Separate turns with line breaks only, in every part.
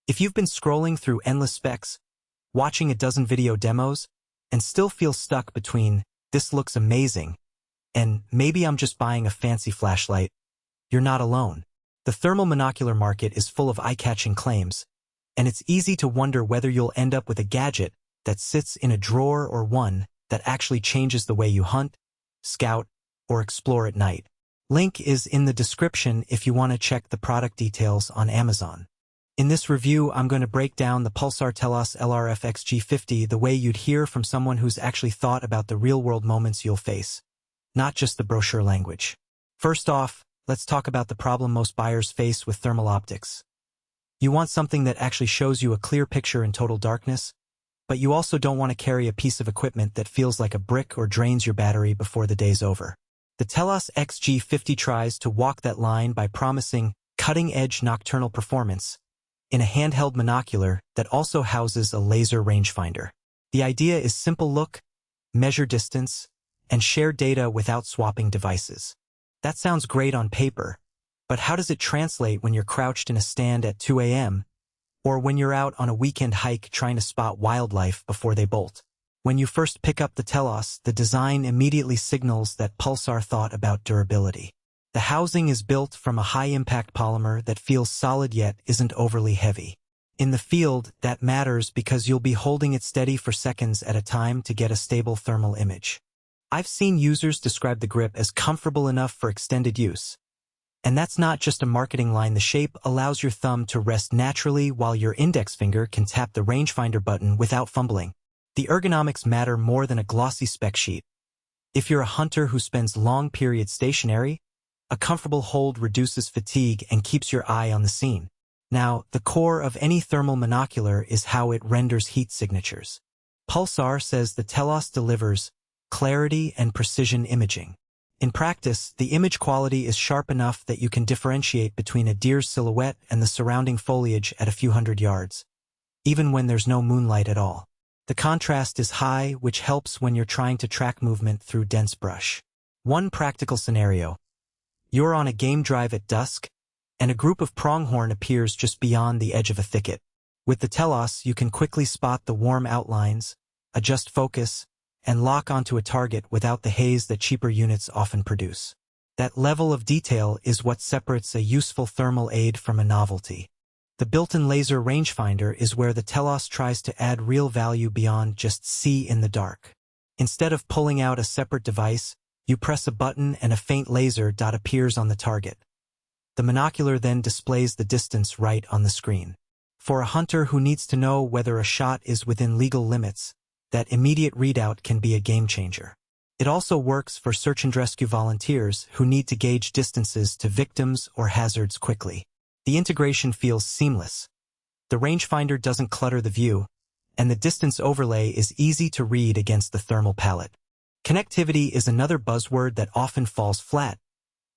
If you've been scrolling through endless specs, watching a dozen video demos, and still feel stuck between "this looks amazing" and "maybe I'm just buying a fancy flashlight," you're not alone. The thermal monocular market is full of eye-catching claims, and it's easy to wonder whether you'll end up with a gadget that sits in a drawer or one that actually changes the way you hunt, scout, or explore at night. Link is in the description if you want to check the product details on Amazon. In this review, I'm going to break down the Pulsar Telos LRF XG50 the way you'd hear from someone who's actually thought about the real-world moments you'll face, not just the brochure language. First off, let's talk about the problem most buyers face with thermal optics. You want something that actually shows you a clear picture in total darkness, but you also don't want to carry a piece of equipment that feels like a brick or drains your battery before the day's over. The Telos XG50 tries to walk that line by promising cutting-edge nocturnal performance in a handheld monocular that also houses a laser rangefinder. The idea is simple: look, measure distance, and share data without swapping devices. That sounds great on paper, but how does it translate when you're crouched in a stand at 2 a.m., or when you're out on a weekend hike trying to spot wildlife before they bolt? When you first pick up the Telos, the design immediately signals that Pulsar thought about durability. The housing is built from a high-impact polymer that feels solid yet isn't overly heavy. In the field, that matters because you'll be holding it steady for seconds at a time to get a stable thermal image. I've seen users describe the grip as comfortable enough for extended use. And that's not just a marketing line. The shape allows your thumb to rest naturally while your index finger can tap the rangefinder button without fumbling. The ergonomics matter more than a glossy spec sheet. If you're a hunter who spends long periods stationary, a comfortable hold reduces fatigue and keeps your eye on the scene. Now, the core of any thermal monocular is how it renders heat signatures. Pulsar says the Telos delivers clarity and precision imaging. In practice, the image quality is sharp enough that you can differentiate between a deer's silhouette and the surrounding foliage at a few hundred yards, even when there's no moonlight at all. The contrast is high, which helps when you're trying to track movement through dense brush. One practical scenario: you're on a game drive at dusk, and a group of pronghorn appears just beyond the edge of a thicket. With the Telos, you can quickly spot the warm outlines, adjust focus, and lock onto a target without the haze that cheaper units often produce. That level of detail is what separates a useful thermal aid from a novelty. The built-in laser rangefinder is where the Telos tries to add real value beyond just see in the dark. Instead of pulling out a separate device, you press a button and a faint laser dot appears on the target. The monocular then displays the distance right on the screen. For a hunter who needs to know whether a shot is within legal limits, that immediate readout can be a game-changer. It also works for search and rescue volunteers who need to gauge distances to victims or hazards quickly. The integration feels seamless. The rangefinder doesn't clutter the view, and the distance overlay is easy to read against the thermal palette. Connectivity is another buzzword that often falls flat,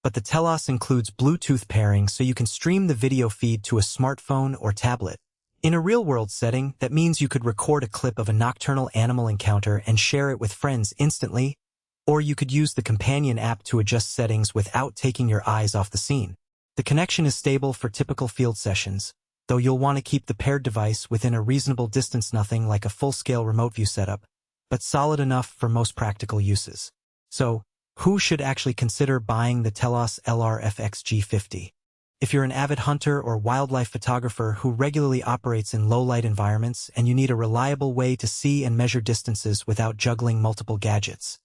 but the Telos includes Bluetooth pairing so you can stream the video feed to a smartphone or tablet. In a real-world setting, that means you could record a clip of a nocturnal animal encounter and share it with friends instantly, or you could use the companion app to adjust settings without taking your eyes off the scene. The connection is stable for typical field sessions, though you'll want to keep the paired device within a reasonable distance, nothing like a full-scale remote view setup, but solid enough for most practical uses. So, who should actually consider buying the Telos LRF XG50? If you're an avid hunter or wildlife photographer who regularly operates in low-light environments and you need a reliable way to see and measure distances without juggling multiple gadgets,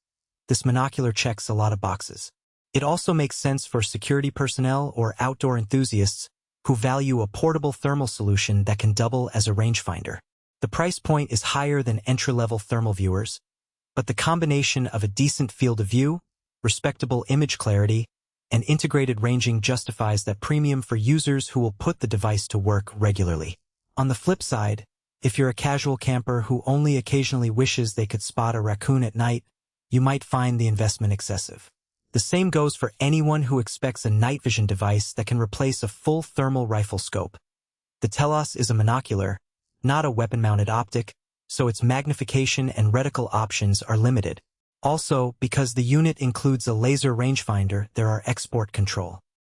this monocular checks a lot of boxes. It also makes sense for security personnel or outdoor enthusiasts who value a portable thermal solution that can double as a rangefinder. The price point is higher than entry-level thermal viewers, but the combination of a decent field of view, respectable image clarity, and integrated ranging justifies that premium for users who will put the device to work regularly. On the flip side, if you're a casual camper who only occasionally wishes they could spot a raccoon at night, you might find the investment excessive. The same goes for anyone who expects a night vision device that can replace a full thermal rifle scope. The Telos is a monocular, not a weapon-mounted optic, so its magnification and reticle options are limited. Also, because the unit includes a laser rangefinder, there are export control.